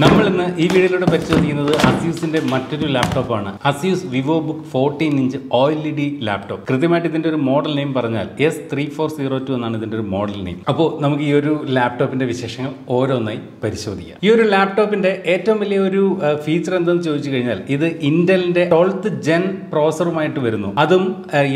നമ്മൾ ഇന്ന് ഈ വീഡിയോയിലൂടെ പരിശോധിക്കുന്നത് ASUSന്റെ മറ്റൊരു ലാപ്ടോപ്പാണ് ASUS Vivobook 14-inch OLED laptop. കൃത്യമായിട്ട് ഇതിന്റെ ഒരു മോഡൽ നെയിം പറഞ്ഞാൽ S3402 എന്നാണ് ഇതിന്റെ ഒരു മോഡൽ നെയിം. അപ്പോൾ നമുക്ക് ഈ ഒരു ലാപ്ടോപ്പിന്റെ വിശേഷങ്ങൾ ഓരോന്നായി പരിശോധിക്കാം. ഈ ഒരു ലാപ്ടോപ്പിന്റെ ഏറ്റവും വലിയ ഒരു ഫീച്ചർ എന്തെന്ന് ചോദിച്ചു കഴിഞ്ഞാൽ ഇത് ഇന്റലിന്റെ 12th ജെൻ പ്രോസറുമായിട്ട് വരുന്നു. അതും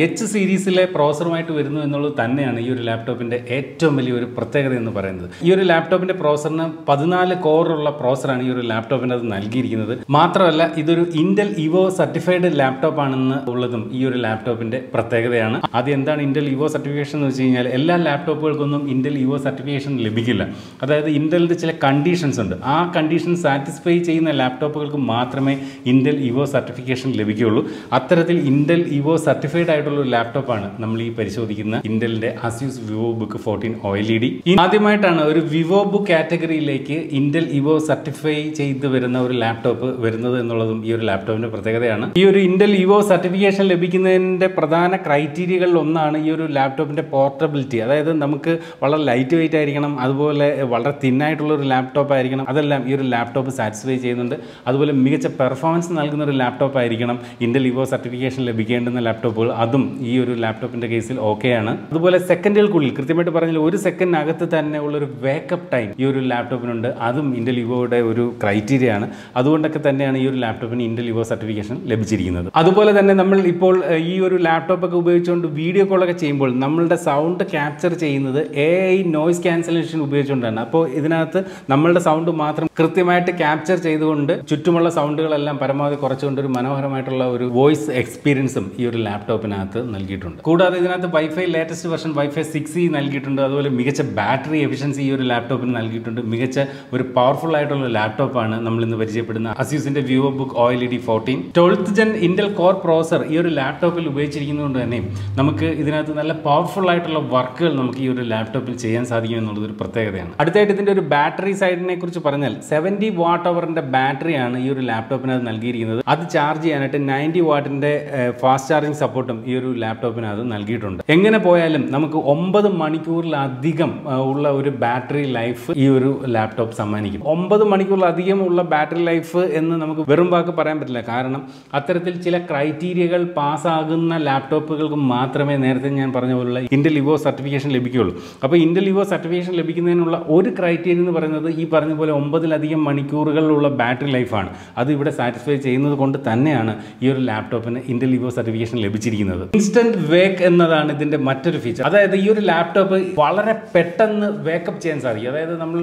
എച്ച് സീരീസിലെ പ്രോസറുമായിട്ട് വരുന്നു എന്നുള്ളത് തന്നെയാണ് ഈ ഒരു ലാപ്ടോപ്പിന്റെ ഏറ്റവും വലിയ ഒരു പ്രത്യേകത എന്ന് പറയുന്നത്. ഈ ഒരു ലാപ്ടോപ്പിന്റെ പ്രോസറിന് 14 കോറുള്ള പ്രോസറാണ് ഈ ഒരു ലാപ്ടോപ്പിന് അത് നൽകിയിരിക്കുന്നത്. മാത്രമല്ല ഇതൊരു ഇന്റൽ ഇവോ സർട്ടിഫൈഡ് ലാപ്ടോപ്പ് ആണെന്ന് ഉള്ളതും ഈ ഒരു ലാപ്ടോപ്പിന്റെ പ്രത്യേകതയാണ്. ആദ്യം എന്താണ് ഇന്റൽ ഇവോ സർട്ടിഫിക്കേഷൻ എന്ന് വെച്ച് കഴിഞ്ഞാൽ എല്ലാ ലാപ്ടോപ്പുകൾക്കൊന്നും ഇന്റൽ ഇവോ സർട്ടിഫിക്കേഷൻ ലഭിക്കില്ല. അതായത് ഇന്റലിന്റെ ചില കണ്ടീഷൻസ് ഉണ്ട്. ആ കണ്ടീഷൻ സാറ്റിസ്ഫൈ ചെയ്യുന്ന ലാപ്ടോപ്പുകൾക്ക് മാത്രമേ ഇന്റൽ ഇവോ സർട്ടിഫിക്കേഷൻ ലഭിക്കുകയുള്ളൂ. അത്തരത്തിൽ ഇന്റൽ ഇവോ സർട്ടിഫൈഡ് ആയിട്ടുള്ള ഒരു ലാപ്ടോപ്പാണ് നമ്മൾ ഈ പരിശോധിക്കുന്ന ഇന്റലിന്റെ ASUS Vivobook 14 OLED. ആദ്യമായിട്ടാണ് ഒരു Vivobook കാറ്റഗറിയിലേക്ക് ഇന്റൽ ഇവോ സർട്ടിഫൈ ചെയ്ത് വരുന്ന ഒരു ലാപ്ടോപ്പ് വരുന്നത് എന്നുള്ളതും ഈ ഒരു ലാപ്ടോപ്പിന്റെ പ്രത്യേകതയാണ്. ഈ ഒരു ഇന്റൽ ഇവോ സർട്ടിഫിക്കേഷൻ ലഭിക്കുന്നതിന്റെ പ്രധാന ക്രൈറ്റീരിയകളിൽ ഒന്നാണ് ഈ ഒരു ലാപ്ടോപ്പിന്റെ പോർട്ടബിലിറ്റി. അതായത് നമുക്ക് വളരെ ലൈറ്റ് വെയിറ്റ് ആയിരിക്കണം, അതുപോലെ വളരെ തിന്നായിട്ടുള്ള ഒരു ലാപ്ടോപ്പ് ആയിരിക്കണം. അതെല്ലാം ഈ ഒരു ലാപ്ടോപ്പ് സാറ്റിസ്ഫൈ ചെയ്യുന്നുണ്ട്. അതുപോലെ മികച്ച പെർഫോമൻസ് നൽകുന്ന ഒരു ലാപ്ടോപ്പ് ആയിരിക്കണം ഇന്റൽ ഇവോ സർട്ടിഫിക്കേഷൻ ലഭിക്കേണ്ടുന്ന ലാപ്ടോപ്പുകൾ. അതും ഈ ഒരു ലാപ്ടോപ്പിന്റെ കേസിൽ ഓക്കെയാണ്. അതുപോലെ സെക്കൻഡുകൾക്കുള്ളിൽ കൃത്യമായിട്ട് പറഞ്ഞാൽ ഒരു സെക്കൻഡിനകത്ത് തന്നെ ഉള്ള ഒരു വേക്കപ്പ് ടൈം ഈ ഒരു ലാപ്ടോപ്പിനുണ്ട്. അതും ഇന്റൽ ഇവോയുടെ ഒരു ക്രൈറ്റീരിയ ആണ്. അതുകൊണ്ടൊക്കെ തന്നെയാണ് ഈ ഒരു ലാപ്ടോപ്പിന് ഇന്റൽ ഇവോ സർട്ടിഫിക്കേഷൻ ലഭിച്ചിരിക്കുന്നത്. അതുപോലെ തന്നെ നമ്മൾ ഇപ്പോൾ ഈ ഒരു ലാപ്ടോപ്പൊക്കെ ഉപയോഗിച്ചുകൊണ്ട് വീഡിയോ കോളൊക്കെ ചെയ്യുമ്പോൾ നമ്മളുടെ സൗണ്ട് ക്യാപ്ചർ ചെയ്യുന്നത് AI നോയ്സ് ക്യാൻസലേഷൻ ഉപയോഗിച്ചുകൊണ്ടാണ്. അപ്പോൾ ഇതിനകത്ത് നമ്മളുടെ സൗണ്ട് മാത്രം കൃത്യമായിട്ട് ക്യാപ്ചർ ചെയ്തുകൊണ്ട് ചുറ്റുമുള്ള സൗണ്ടുകളെല്ലാം പരമാവധി കുറച്ചുകൊണ്ട് ഒരു മനോഹരമായിട്ടുള്ള ഒരു വോയിസ് എക്സ്പീരിയൻസും ഈ ഒരു ലാപ്ടോപ്പിനകത്ത് നൽകിയിട്ടുണ്ട്. കൂടാതെ ഇതിനകത്ത് wifi latest version Wi-Fi 6E നൽകിയിട്ടുണ്ട്. അതുപോലെ മികച്ച ബാറ്ററി എഫിഷ്യൻസി ഈ ഒരു ലാപ്ടോപ്പിന് നൽകിയിട്ടുണ്ട്. മികച്ച ഒരു പവർഫുൾ ആയിട്ടുള്ള ലാപ്ടോപ്പാണ് നമ്മൾ ഇന്ന് പരിചയപ്പെടുന്ന ASUSന്റെ Vivobook OLED 14. 12th gen Intel core processor ഈ ഒരു ലാപ്ടോപ്പിൽ ഉപയോഗിച്ചിരിക്കുന്നതുകൊണ്ട് തന്നെ നമുക്ക് ഇതിനകത്ത് നല്ല പവർഫുൾ ആയിട്ടുള്ള വർക്കുകൾ നമുക്ക് ഈ ഒരു ലാപ്ടോപ്പിൽ ചെയ്യാൻ സാധിക്കും എന്നുള്ളത് ഒരു പ്രത്യേകതയാണ്. അടുത്തായിട്ട് ഇതിന്റെ ഒരു ബാറ്ററി സൈഡിനെ കുറിച്ച് പറഞ്ഞാൽ 70 വാട്ട് അവറിന്റെ ബാറ്ററിയാണ് ഈ ഒരു ലാപ്ടോപ്പിനകത്ത് നൽകിയിരിക്കുന്നത്. അത് ചാർജ് ചെയ്യാനായിട്ട് 90 വാട്ടിന്റെ ഫാസ്റ്റ് ചാർജിങ് സപ്പോർട്ടും ഈ ഒരു ലാപ്ടോപ്പിനകത്ത് നൽകിയിട്ടുണ്ട്. എങ്ങനെ പോയാലും നമുക്ക് 9 മണിക്കൂറിലധികം ഉള്ള ഒരു ബാറ്ററി ലൈഫ് ഈ ഒരു ലാപ്ടോപ്പ് സമ്മാനിക്കും. 9 മണിക്കൂറിലധികം ഉള്ള ബാറ്ററി ലൈഫ് എന്ന് നമുക്ക് വെറും വാക്ക് പറയാൻ പറ്റില്ല. കാരണം അത്തരത്തിൽ ചില ക്രൈറ്റീരിയകൾ പാസ്സാകുന്ന ലാപ്ടോപ്പുകൾക്ക് മാത്രമേ നേരത്തെ ഞാൻ പറഞ്ഞ പോലുള്ള ഇന്റൽ ഇവോ സർട്ടിഫിക്കേഷൻ ലഭിക്കുകയുള്ളൂ. അപ്പോൾ ഇന്റൽ ഇവോ സർട്ടിഫിക്കേഷൻ ലഭിക്കുന്നതിനുള്ള ഒരു ക്രൈറ്റീരിയ എന്ന് പറയുന്നത് ഈ പറഞ്ഞ പോലെ 9 മണിക്കൂറുകളിലുള്ള ബാറ്ററി ലൈഫാണ്. അത് ഇവിടെ സാറ്റിസ്ഫൈ ചെയ്യുന്നത് കൊണ്ട് തന്നെയാണ് ഈ ഒരു ലാപ്ടോപ്പിന് ഇന്റൽ ഇവോ സർട്ടിഫിക്കേഷൻ ലഭിച്ചിരിക്കുന്നത്. ഇൻസ്റ്റന്റ് വേക്ക് എന്നതാണ് ഇതിന്റെ മറ്റൊരു ഫീച്ചർ. അതായത് ഈ ഒരു ലാപ്ടോപ്പ് വളരെ പെട്ടെന്ന് വേക്കപ്പ് ചെയ്യാൻ സാധിക്കും. അതായത് നമ്മൾ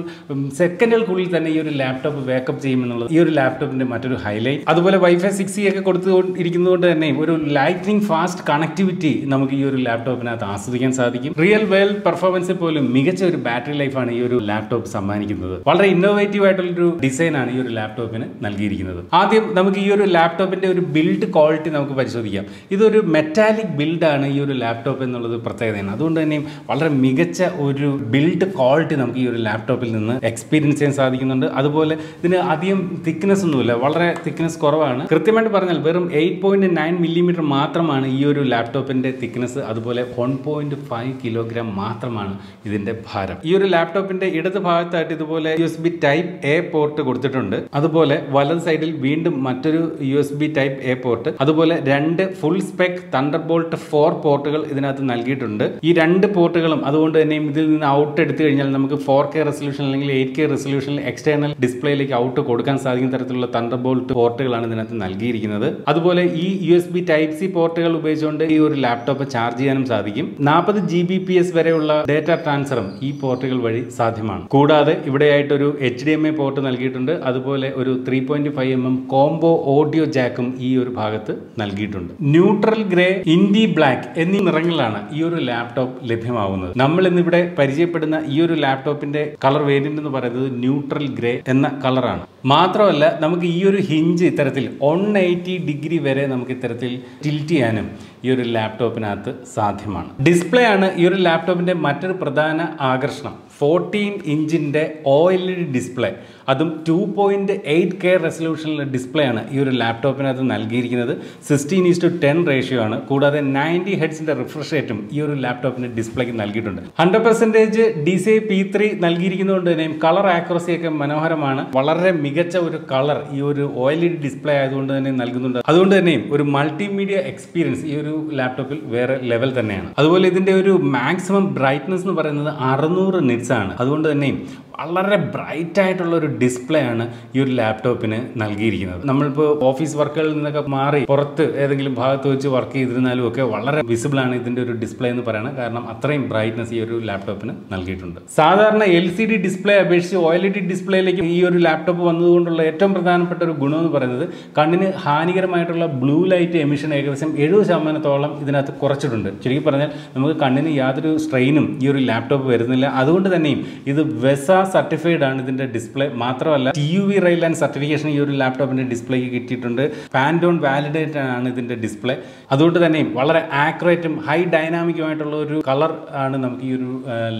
സെക്കൻഡുകൾക്കുള്ളിൽ തന്നെ ഈ ഒരു ലാപ്ടോപ്പ് വേക്കപ്പ് ചെയ്യുമെന്നുള്ളത് ഈ ഒരു ലാപ്ടോപ്പിന്റെ മറ്റൊരു ഹൈലൈറ്റ്. അതുപോലെ Wi-Fi 6E ഒക്കെ കൊടുത്തുകൊണ്ടിരിക്കുന്നതുകൊണ്ട് തന്നെ ഒരു ലൈറ്റ്നിങ് ഫാസ്റ്റ് കണക്ടിവിറ്റി നമുക്ക് ഈ ഒരു ലാപ്ടോപ്പിനകത്ത് ആസ്വദിക്കാൻ സാധിക്കും. റിയൽ വേൾഡ് പെർഫോമൻസിൽ പോലും മികച്ച ഒരു ബാറ്ററി ലൈഫാണ് ഈ ഒരു ലാപ്ടോപ്പ് സമ്മാനിക്കുന്നത്. വളരെ ഇന്നോവേറ്റീവ് ആയിട്ടുള്ളൊരു ഡിസൈനാണ് ഈ ഒരു ലാപ്ടോപ്പിന് നൽകിയിരിക്കുന്നത്. ആദ്യം നമുക്ക് ഈ ഒരു ലാപ്ടോപ്പിന്റെ ഒരു ബിൽഡ് ക്വാളിറ്റി നമുക്ക് പരിശോധിക്കാം. ഇതൊരു മെറ്റാലിക് ബിൽഡാണ് ഈ ഒരു ലാപ്ടോപ്പ് എന്നുള്ളത് പ്രത്യേകതയാണ്. അതുകൊണ്ട് തന്നെ വളരെ മികച്ച ഒരു ബിൽഡ് ക്വാളിറ്റി നമുക്ക് ഈ ഒരു ലാപ്ടോപ്പിൽ നിന്ന് എക്സ്പീരിയൻസ് ചെയ്യാൻ സാധിക്കുന്നുണ്ട്. അതുപോലെ ഇതിന് അധികം തിക്നെസ് ഒന്നുമില്ല, വളരെ തിക്നെസ് കുറവാണ്. കൃത്യമായിട്ട് പറഞ്ഞാൽ വെറും 8.9 മില്ലിമീറ്റർ മാത്രമാണ് ഈ ഒരു ലാപ്ടോപ്പിന്റെ തിക്നെസ്. അതുപോലെ 1.5 കിലോഗ്രാം മാത്രമാണ് ഇതിന്റെ ഭാരം. ഈ ഒരു ലാപ്ടോപ്പിന്റെ ഇടത് ഭാഗത്തായിട്ട് ഇതുപോലെ USB Type A പോർട്ട് കൊടുത്തിട്ടുണ്ട്. അതുപോലെ വലത് സൈഡിൽ വീണ്ടും മറ്റൊരു USB Type A പോർട്ട്, അതുപോലെ 2 ഫുൾ സ്പെക് തണ്ടർബോൾട്ട് 4 പോർട്ടുകൾ ഇതിനകത്ത് നൽകിയിട്ടുണ്ട്. ഈ 2 പോർട്ടുകളും അതുകൊണ്ട് തന്നെ ഇതിൽ നിന്ന് ഔട്ട് എടുത്തു കഴിഞ്ഞാൽ നമുക്ക് 4K റെസൊല്യൂഷൻ അല്ലെങ്കിൽ 8K റെസൊല്യൂഷനിൽ എക്സ്റ്റേണൽ ഡിസ്പ്ലേയിലേക്ക് ഔട്ട് കൊടുക്കാൻ സാധിക്കുന്ന തരത്തിലുള്ള തണ്ടർബോൾട്ട് പോർട്ടുകളാണ് ഇതിനകത്ത് നൽകിയിരിക്കുന്നത്. അതുപോലെ ഈ USB Type C പോർട്ടുകൾ ഉപയോഗിച്ചുകൊണ്ട് ഈ ഒരു ലാപ്ടോപ്പ് ചാർജ് ചെയ്യാനും സാധിക്കും. 40 Gbps വരെയുള്ള ഡേറ്റ ട്രാൻസ്ഫറും ഈ പോർട്ടുകൾ വഴി സാധ്യമാണ്. കൂടാതെ ഇവിടെയായിട്ടൊരു HDMI പോർട്ട് നൽകിയിട്ടുണ്ട്. അതുപോലെ ഒരു 3.5mm കോംബോ ഓഡിയോ ജാക്കും ഈ ഒരു ഭാഗത്ത് നൽകിയിട്ടുണ്ട്. ന്യൂട്രൽ ഗ്രേ, ഇൻഡി ബ്ലാക്ക് എന്നീ നിറങ്ങളിലാണ് ഈ ഒരു ലാപ്ടോപ്പ് ലഭ്യമാവുന്നത്. നമ്മൾ ഇന്നിവിടെ പരിചയപ്പെടുന്ന ഈ ഒരു ലാപ്ടോപ്പിന്റെ കളർ വേരിയന്റ് എന്ന് പറയുന്നത് ന്യൂട്രൽ ഗ്രേ എന്ന കളറാണ്. മാത്രമല്ല നമുക്ക് ഈ ഒരു ഹിഞ്ച് ഇത്തരത്തിൽ 180 ഡിഗ്രി വരെ നമുക്ക് ഇത്തരത്തിൽ ടിൽറ്റ് ചെയ്യാനും ഈ ഒരു ലാപ്ടോപ്പിനകത്ത് സാധ്യമാണ്. ഡിസ്പ്ലേ ആണ് ഈ ഒരു ലാപ്ടോപ്പിന്റെ മറ്റൊരു പ്രധാന ആകർഷണം. 14 ഇഞ്ചിൻ്റെ OLED ഡിസ്പ്ലേ, അതും 2.8K റെസൊല്യൂഷനിലെ ഡിസ്പ്ലേ ആണ് ഈ ഒരു ലാപ്ടോപ്പിനകത്ത് നൽകിയിരിക്കുന്നത്. 16:10 റേഷ്യോ ആണ്. കൂടാതെ 90 ഹെഡ്സിൻ്റെ റിഫ്രഷ് റേറ്റും ഈ ഒരു ലാപ്ടോപ്പിന് ഡിസ്പ്ലേക്ക് നൽകിയിട്ടുണ്ട്. 100% DCI P3 നൽകിയിരിക്കുന്നതുകൊണ്ട് തന്നെ കളർ ആക്യുറസി ഒക്കെ മനോഹരമാണ്. വളരെ മികച്ച ഒരു കളർ ഈ ഒരു OLED ഡിസ്പ്ലേ ആയതുകൊണ്ട് തന്നെ നൽകുന്നുണ്ട്. അതുകൊണ്ട് തന്നെയും ഒരു മൾട്ടിമീഡിയ എക്സ്പീരിയൻസ് ഈ ഒരു ലാപ്ടോപ്പിൽ വേറെ ലെവൽ തന്നെയാണ്. അതുപോലെ ഇതിൻ്റെ ഒരു മാക്സിമം ബ്രൈറ്റ്നസ് എന്ന് പറയുന്നത് 600 നിറ്റ്സ് ആണ്. അതുകൊണ്ട് തന്നെയും വളരെ ബ്രൈറ്റ് ആയിട്ടുള്ള ഒരു ഡിസ്പ്ലേ ആണ് ഈ ഒരു ലാപ്ടോപ്പിന് നൽകിയിരിക്കുന്നത്. നമ്മളിപ്പോൾ ഓഫീസ് വർക്കുകളിൽ നിന്നൊക്കെ മാറി പുറത്ത് ഏതെങ്കിലും ഭാഗത്ത് വെച്ച് വർക്ക് ചെയ്തിരുന്നാലും ഒക്കെ വളരെ വിസിബിൾ ആണ് ഇതിൻ്റെ ഒരു ഡിസ്പ്ലേ എന്ന് പറയുന്നത്. കാരണം അത്രയും ബ്രൈറ്റ്നസ് ഈ ഒരു ലാപ്ടോപ്പിന് നൽകിയിട്ടുണ്ട്. സാധാരണ LCD ഡിസ്പ്ലേ അപേക്ഷിച്ച് OLED ഡിസ്പ്ലേയിലേക്ക് ഈ ഒരു ലാപ്ടോപ്പ് വന്നതുകൊണ്ടുള്ള ഏറ്റവും പ്രധാനപ്പെട്ട ഒരു ഗുണം എന്ന് പറയുന്നത് കണ്ണിന് ഹാനികരമായിട്ടുള്ള ബ്ലൂ ലൈറ്റ് എമിഷൻ ഏകദേശം 70% ഇതിനകത്ത് കുറച്ചിട്ടുണ്ട്. ശരിക്കും പറഞ്ഞാൽ നമുക്ക് കണ്ണിന് യാതൊരു സ്ട്രെയിനും ഈ ഒരു ലാപ്ടോപ്പ് വരുന്നില്ല. അതുകൊണ്ട് തന്നെയും ഇത് വെസ സർട്ടിഫൈഡ് ആണ് ഇതിന്റെ ഡിസ്പ്ലേ. മാത്രമല്ല TUV റെയിൽ ആൻഡ് സർട്ടിഫിക്കേഷൻ ഈ ഒരു ലാപ്ടോപ്പിന്റെ ഡിസ്പ്ലേക്ക് കിട്ടിയിട്ടുണ്ട്. പാൻഡോൺ വാലിഡേറ്റഡ് ആണ് ഇതിന്റെ ഡിസ്പ്ലേ. അതുകൊണ്ട് തന്നെ വളരെ ആക്യുറേറ്റും ഹൈ ഡൈനാമിക്കുമായിട്ടുള്ള ഒരു കളർ ആണ് നമുക്ക് ഈ ഒരു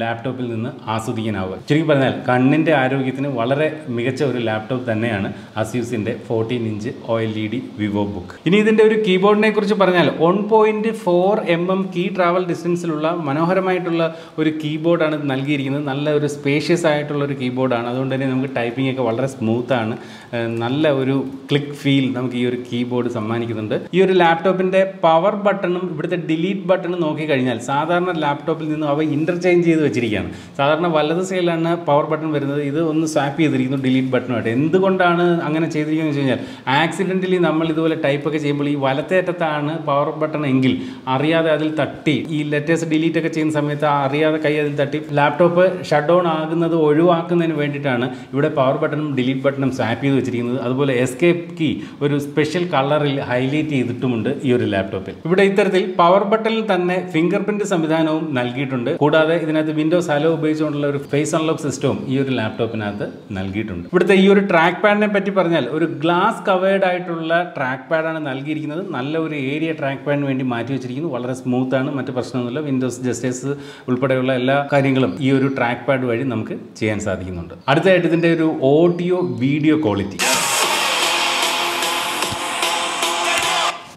ലാപ്ടോപ്പിൽ നിന്ന് ആസ്വദിക്കാനാവുക. ശരിക്കും പറഞ്ഞാൽ കണ്ണിന്റെ ആരോഗ്യത്തിന് വളരെ മികച്ച ഒരു ലാപ്ടോപ്പ് തന്നെയാണ് ASUSന്റെ 14 ഇഞ്ച് OLED Vivobook. ഇനി ഇതിന്റെ ഒരു കീബോർഡിനെ കുറിച്ച് പറഞ്ഞാൽ 1.4 mm കീ ട്രാവൽ ഡിസ്റ്റൻസിലുള്ള മനോഹരമായിട്ടുള്ള ഒരു കീബോർഡാണ് നൽകിയിരിക്കുന്നത്. നല്ല ഒരു സ്പേഷ്യസ് ആയിട്ടുള്ള ഒരു കീബോർഡാണ്. അതുകൊണ്ട് തന്നെ നമുക്ക് ടൈപ്പിംഗ് ഒക്കെ വളരെ സ്മൂത്ത് ആണ്. നല്ല ഒരു ക്ലിക്ക് ഫീൽ നമുക്ക് ഈ ഒരു കീബോർഡ് സമ്മാനിക്കുന്നുണ്ട്. ഈ ഒരു ലാപ്ടോപ്പിന്റെ പവർ ബട്ടണും ഇവിടുത്തെ ഡിലീറ്റ് ബട്ടണും നോക്കിക്കഴിഞ്ഞാൽ സാധാരണ ലാപ്ടോപ്പിൽ നിന്നും അവ ഇന്റർചേഞ്ച് ചെയ്ത് വെച്ചിരിക്കുകയാണ്. സാധാരണ വലത് സൈഡിലാണ് പവർ ബട്ടൺ വരുന്നത്. ഇത് ഒന്ന് സ്വാപ്പ് ചെയ്തിരിക്കുന്നു ഡിലീറ്റ് ബട്ടണുമായിട്ട്. എന്തുകൊണ്ടാണ് അങ്ങനെ ചെയ്തിരിക്കുന്നത് വെച്ച് കഴിഞ്ഞാൽ ആക്സിഡന്റലി നമ്മൾ ഇതുപോലെ ടൈപ്പൊക്കെ ചെയ്യുമ്പോൾ ഈ വലത്തേ അറ്റത്താണ് പവർ ബട്ടൺ എങ്കിൽ അറിയാതെ അതിൽ തട്ടി ഈ ലെറ്റേഴ്സ് ഡിലീറ്റ് ഒക്കെ ചെയ്യുന്ന സമയത്ത് അറിയാതെ കൈ അതിൽ തട്ടി ലാപ്ടോപ്പ് ഷട്ട് ഡൗൺ ആകുന്നത് ഒഴിവാക്കുന്നതിന് വേണ്ടിയിട്ടാണ് ഇവിടെ പവർ ബട്ടണും ഡിലീറ്റ് ബട്ടണും സ്വാപ്പ് ചെയ്ത് വെച്ചിരിക്കുന്നത്. അതുപോലെ എസ്കേപ്പ് കീ ഒരു സ്പെഷ്യൽ കളറിൽ ഹൈലൈറ്റ് ചെയ്തിട്ടുമുണ്ട് ഈ ഒരു ലാപ്ടോപ്പിൽ. ഇവിടെ ഇത്തരത്തിൽ പവർ ബട്ടണിൽ തന്നെ ഫിംഗർ പ്രിന്റ് സംവിധാനവും നൽകിയിട്ടുണ്ട്. കൂടാതെ ഇതിനകത്ത് വിൻഡോസ് ഹലോ ഉപയോഗിച്ചുകൊണ്ടുള്ള ഒരു ഫേസ് അൺലോക്ക് സിസ്റ്റവും ഈ ഒരു ലാപ്ടോപ്പിനകത്ത് നൽകിയിട്ടുണ്ട്. ഇവിടുത്തെ ഈ ഒരു ട്രാക്ക് പാഡിനെ പറ്റി പറഞ്ഞാൽ ഒരു ഗ്ലാസ് കവേർഡ് ആയിട്ടുള്ള ട്രാക്ക് പാഡാണ് നൽകിയിരിക്കുന്നത്. നല്ല ഒരു ഏരിയ ട്രാക്ക് പാഡിന് വേണ്ടി മാറ്റി വെച്ചിരിക്കുന്നു. വളരെ സ്മൂത്ത് ആണ്, മറ്റു പ്രശ്നമൊന്നുമില്ല. വിൻഡോസ് ജസ്റ്റേഴ്സ് ഉൾപ്പെടെയുള്ള എല്ലാ കാര്യങ്ങളും ഈ ഒരു ട്രാക്ക് പാഡ് വഴി നമുക്ക് ചെയ്യാൻ സാധിക്കുന്നുണ്ട്. അടുത്തതായിട്ട് ഇതിന്റെ ഒരു ഓഡിയോ വീഡിയോ ക്വാളിറ്റി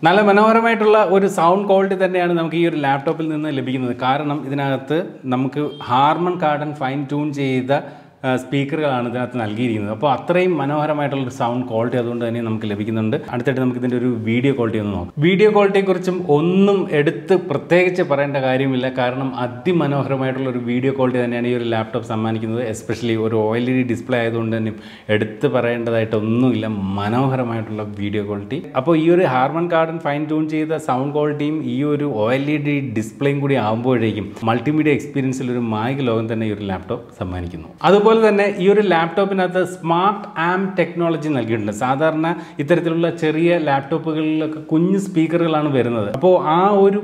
നല്ല മനോഹരമായിട്ടുള്ള ഒരു സൗണ്ട് ക്വാളിറ്റി തന്നെയാണ് നമുക്ക് ഈ ഒരു ലാപ്ടോപ്പിൽ നിന്ന് ലഭിക്കുന്നത്. കാരണം ഇതിനകത്ത് നമുക്ക് ഹാർമൺ കാർഡൻ ഫൈൻ ട്യൂൺ ചെയ്ത സ്പീക്കറുകളാണ് ഇതിനകത്ത് നൽകിയിരിക്കുന്നത്. അപ്പോൾ അത്രയും മനോഹരമായിട്ടുള്ളൊരു സൗണ്ട് ക്വാളിറ്റി അതുകൊണ്ട് തന്നെ നമുക്ക് ലഭിക്കുന്നുണ്ട്. അടുത്തായിട്ട് നമുക്ക് ഇതിൻ്റെ ഒരു വീഡിയോ ക്വാളിറ്റി ഒന്ന് നോക്കാം. വീഡിയോ ക്വാളിറ്റിയെക്കുറിച്ചും ഒന്നും എടുത്ത് പ്രത്യേകിച്ച് പറയേണ്ട കാര്യമില്ല. കാരണം അതിമനോഹരമായിട്ടുള്ള ഒരു വീഡിയോ ക്വാളിറ്റി തന്നെയാണ് ഈ ഒരു ലാപ്ടോപ്പ് സമ്മാനിക്കുന്നത്. എസ്പെഷ്യലി ഒരു OLED ഡിസ്പ്ലേ ആയതുകൊണ്ട് തന്നെ എടുത്ത് പറയേണ്ടതായിട്ടൊന്നുമില്ല. മനോഹരമായിട്ടുള്ള വീഡിയോ ക്വാളിറ്റി. അപ്പോൾ ഈ ഒരു ഹാർമൺ കാർഡൻ ഫൈൻ ട്യൂൺ ചെയ്ത സൗണ്ട് ക്വാളിറ്റിയും ഈ ഒരു OLED ഡിസ്പ്ലേയും കൂടി ആകുമ്പോഴേക്കും മൾട്ടിമീഡിയ എക്സ്പീരിയൻസിൽ ഒരു മായിക ലോകം തന്നെ ഈ ഒരു ലാപ്ടോപ്പ് സമ്മാനിക്കുന്നു. അതുപോലെ തന്നെ ഈ ഒരു ലാപ്ടോപ്പിനകത്ത് സ്മാർട്ട് ആം ടെക്നോളജി നൽകിയിട്ടുണ്ട്. സാധാരണ ഇത്തരത്തിലുള്ള ചെറിയ ലാപ്ടോപ്പുകളിലൊക്കെ കുഞ്ഞു സ്പീക്കറുകളാണ് വരുന്നത്. അപ്പോൾ ആ ഒരു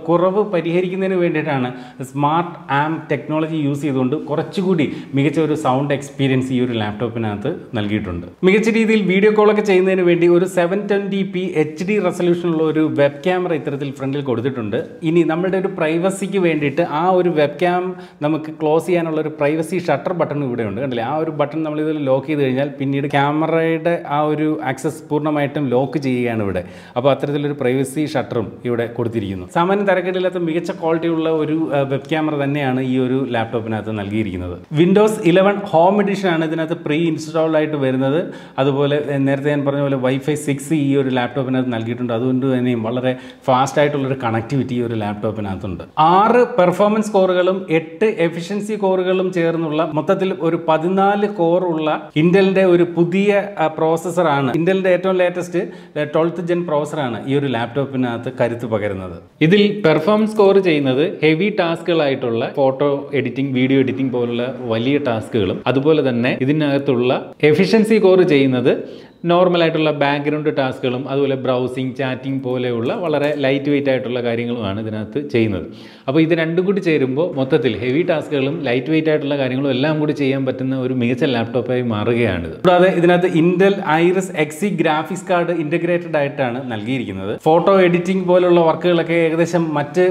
കുറവ് പരിഹരിക്കുന്നതിന് വേണ്ടിയിട്ടാണ് സ്മാർട്ട് ആം ടെക്നോളജി യൂസ് ചെയ്തുകൊണ്ട് കുറച്ചുകൂടി മികച്ച ഒരു സൗണ്ട് എക്സ്പീരിയൻസ് ഈ ഒരു ലാപ്ടോപ്പിനകത്ത് നൽകിയിട്ടുണ്ട്. മികച്ച രീതിയിൽ വീഡിയോ കോളൊക്കെ ചെയ്യുന്നതിന് വേണ്ടി ഒരു 720p HD റെസൊല്യൂഷനുള്ള ഒരു വെബ് ക്യാമറ ഇത്തരത്തിൽ ഫ്രണ്ടിൽ കൊടുത്തിട്ടുണ്ട്. ഇനി നമ്മുടെ ഒരു പ്രൈവസിക്ക് വേണ്ടിയിട്ട് ആ ഒരു വെബ് ക്യാം നമുക്ക് ക്ലോസ് ചെയ്യാനുള്ള ഒരു പ്രൈവസി ഷട്ടർ ബട്ടൺ ഇവിടെ ഉണ്ട്. കണ്ടില്ലേ, ആ ഒരു ബട്ടൺ നമ്മൾ ഇതിൽ ലോക്ക് ചെയ്ത് കഴിഞ്ഞാൽ പിന്നീട് ക്യാമറയുടെ ആ ഒരു ആക്സസ് പൂർണ്ണമായിട്ടും ലോക്ക് ചെയ്യുകയാണ് ഇവിടെ. അപ്പോൾ അത്തരത്തിലൊരു പ്രൈവസി ഷട്ടറും ഇവിടെ കൊടുത്തിരിക്കുന്നു. സാമാന്യം തരക്കേടില്ലാത്ത മികച്ച ക്വാളിറ്റിയുള്ള ഒരു വെബ് ക്യാമറ തന്നെയാണ് ഈ ഒരു ലാപ്ടോപ്പിനകത്ത് നൽകിയിരിക്കുന്നത്. വിൻഡോസ് 11 ഹോം എഡിഷൻ ആണ് ഇതിനകത്ത് പ്രീ ഇൻസ്റ്റാൾഡ് ആയിട്ട് വരുന്നത്. അതുപോലെ നേരത്തെ ഞാൻ പറഞ്ഞ പോലെ Wi-Fi 6 ഈ ഒരു ലാപ്ടോപ്പിനകത്ത് നൽകിയിട്ടുണ്ട്. അതുകൊണ്ട് തന്നെയും വളരെ ഫാസ്റ്റ് ആയിട്ടുള്ളൊരു കണക്ടിവിറ്റി ഈ ഒരു ലാപ്ടോപ്പിനകത്തുണ്ട്. 6 പെർഫോമൻസ് കോറുകളും 8 എഫിഷ്യൻസി കോറുകളും ചേർന്നുള്ള മൊത്തത്തിൽ ഒരു 14 കോർ ഉള്ള ഇന്റലിന്റെ ഒരു പുതിയ പ്രോസസ്സറാണ്. ഇന്റലിന്റെ ഏറ്റവും ലേറ്റസ്റ്റ് 12th ജെൻ പ്രോസസ്സറാണ് ഈ ഒരു ലാപ്ടോപ്പിനകത്ത് കരുത്ത് പകരുന്നത്. ഇതിൽ പെർഫോമൻസ് സ്കോർ ചെയ്യുന്നത് ഹെവി ടാസ്കുകളായിട്ടുള്ള ഫോട്ടോ എഡിറ്റിംഗ്, വീഡിയോ എഡിറ്റിംഗ് പോലുള്ള വലിയ ടാസ്കുകളും അതുപോലെ തന്നെ ഇതിനകത്തുള്ള എഫിഷ്യൻസി കോർ ചെയ്യുന്നത് നോർമലായിട്ടുള്ള ബാക്ക്ഗ്രൗണ്ട് ടാസ്കുകളും അതുപോലെ ബ്രൗസിങ് ചാറ്റിംഗ് പോലെയുള്ള വളരെ ലൈറ്റ് വെയിറ്റ് ആയിട്ടുള്ള കാര്യങ്ങളുമാണ് ഇതിനകത്ത് ചെയ്യുന്നത്. അപ്പോൾ ഇത് രണ്ടും കൂടി ചേരുമ്പോൾ മൊത്തത്തിൽ ഹെവി ടാസ്കുകളും ലൈറ്റ് വെയിറ്റ് ആയിട്ടുള്ള കാര്യങ്ങളും എല്ലാം കൂടി ചെയ്യാൻ പറ്റുന്ന ഒരു മികച്ച ലാപ്ടോപ്പായി മാറുകയാണിത്. കൂടാതെ ഇതിനകത്ത് Intel Iris Xe graphics card integrated ആയിട്ടാണ് നൽകിയിരിക്കുന്നത്. ഫോട്ടോ എഡിറ്റിംഗ് പോലുള്ള വർക്കുകളൊക്കെ ഏകദേശം മറ്റ്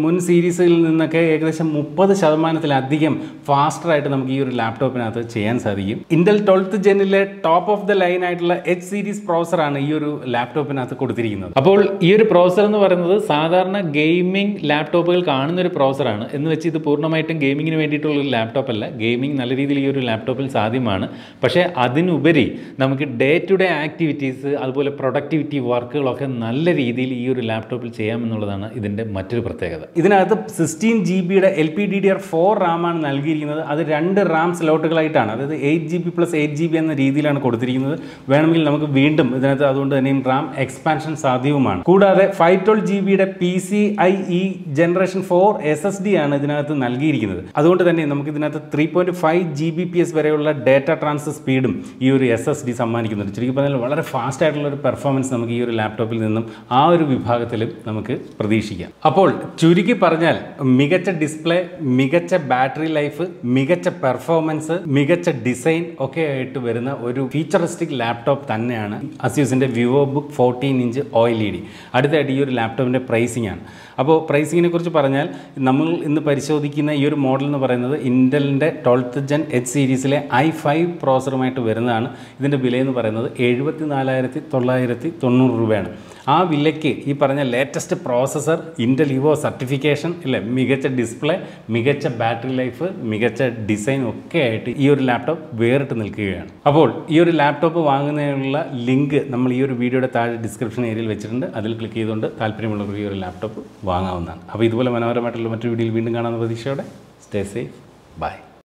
മുൻ സീരീസിൽ നിന്നൊക്കെ ഏകദേശം 30% ഫാസ്റ്ററായിട്ട് നമുക്ക് ഈ ഒരു ലാപ്ടോപ്പിനകത്ത് ചെയ്യാൻ സാധിക്കും. ഇന്റൽ 12th ജെന്നിലെ ടോപ്പ് ഓഫ് ദ ലൈൻ ആയിട്ടുള്ള H സീരീസ് പ്രോസറാണ് ഈ ഒരു ലാപ്ടോപ്പിനകത്ത് കൊടുത്തിരിക്കുന്നത്. അപ്പോൾ ഈ ഒരു പ്രോസർ എന്ന് പറയുന്നത് സാധാരണ ഗെയിമിംഗ് ലാപ്ടോപ്പുകൾ കാണുന്ന ഒരു പ്രോസറാണ് എന്ന് വെച്ച് ഇത് പൂർണ്ണമായിട്ടും ഗെയിമിങ്ങിന് വേണ്ടിയിട്ടുള്ള ഒരു ലാപ്ടോപ്പ് അല്ല. ഗെയിമിംഗ് നല്ല രീതിയിൽ ഈ ഒരു ലാപ്ടോപ്പിൽ സാധ്യമാണ്. പക്ഷേ അതിനുപരി നമുക്ക് ഡേ ടു ഡേ ആക്ടിവിറ്റീസ് അതുപോലെ പ്രൊഡക്ടിവിറ്റി വർക്കുകളൊക്കെ നല്ല രീതിയിൽ ഈ ഒരു ലാപ്ടോപ്പിൽ ചെയ്യാമെന്നുള്ളതാണ് ഇതിൻ്റെ മറ്റൊരു പ്രത്യേകത. ഇതിനകത്ത് 16 GB LPDDR4 റാമാണ് നൽകിയിരിക്കുന്നത്. അത് 2 റാം സ്ലോട്ടുകളായിട്ടാണ്, അതായത് 8 GB + 8 GB എന്ന രീതിയിലാണ് കൊടുത്തിരിക്കുന്നത്. വേണമെങ്കിൽ നമുക്ക് വീണ്ടും ഇതിനകത്ത് അതുകൊണ്ട് തന്നെയും റാം എക്സ്പാൻഷൻ സാധ്യവുമാണ്. കൂടാതെ 512 GB PCIe Generation 4 SSD ആണ് ഇതിനകത്ത് നൽകിയിരിക്കുന്നത്. അതുകൊണ്ട് തന്നെ നമുക്ക് ഇതിനകത്ത് 3.5 Gbps വരെയുള്ള ഡേറ്റ ട്രാൻസ്ഫർ സ്പീഡും ഈ ഒരു SSD സമ്മാനിക്കുന്നുണ്ട്. ചുരുക്കി പറഞ്ഞാൽ വളരെ ഫാസ്റ്റ് ആയിട്ടുള്ള ഒരു പെർഫോമൻസ് നമുക്ക് ഈ ഒരു ലാപ്ടോപ്പിൽ നിന്നും ആ ഒരു വിഭാഗത്തിലും നമുക്ക് പ്രതീക്ഷിക്കാം. അപ്പോൾ ചുരുക്കി പറഞ്ഞാൽ മികച്ച ഡിസ്പ്ലേ, മികച്ച ബാറ്ററി ലൈഫ്, മികച്ച പെർഫോമൻസ്, മികച്ച ഡിസൈൻ ഒക്കെ ആയിട്ട് വരുന്ന ഒരു ഫീച്ചറിസ്റ്റിക് ലാപ്ടോപ്പ് തന്നെയാണ് ASUSന്റെ Vivobook 14" OLED. അടുത്തായിട്ട് ഈ ഒരു ലാപ്ടോപ്പിൻ്റെ പ്രൈസിംഗ് ആണ്. അപ്പോൾ പ്രൈസിങ്ങിനെ കുറിച്ച് പറഞ്ഞാൽ നമ്മൾ ഇന്ന് പരിശോധിക്കുന്ന ഈ ഒരു മോഡൽ എന്ന് പറയുന്നത് ഇന്റലിൻ്റെ 12th Gen H സീരീസിലെ i5 പ്രോസറുമായിട്ട് വരുന്നതാണ്. ഇതിൻ്റെ വിലയെന്ന് പറയുന്നത് 74,990 രൂപയാണ്. ആ വിലയ്ക്ക് ഈ പറഞ്ഞ latest processor, Intel Evo certification ഇല്ലേ, മികച്ച ഡിസ്പ്ലേ, മികച്ച ബാറ്ററി ലൈഫ്, മികച്ച ഡിസൈൻ ഒക്കെ ആയിട്ട് ഈ ഒരു ലാപ്ടോപ്പ് വേറിട്ട് നിൽക്കുകയാണ്. അപ്പോൾ ഈ ഒരു ലാപ്ടോപ്പ് വാങ്ങുന്നതിനുള്ള ലിങ്ക് നമ്മൾ ഈ ഒരു വീഡിയോയുടെ താഴെ ഡിസ്ക്രിപ്ഷൻ ഏരിയയിൽ വെച്ചിട്ടുണ്ട്. അതിൽ ക്ലിക്ക് ചെയ്തുകൊണ്ട് താല്പര്യമുള്ളവർ ഈ ഒരു ലാപ്ടോപ്പ് വാങ്ങാവുന്നതാണ്. അപ്പോൾ ഇതുപോലെ മനോഹരമായിട്ടുള്ള മറ്റൊരു വീഡിയോയിൽ വീണ്ടും കാണാവുന്ന പ്രതീക്ഷയോടെ സ്റ്റേ സേഫ്. ബൈ.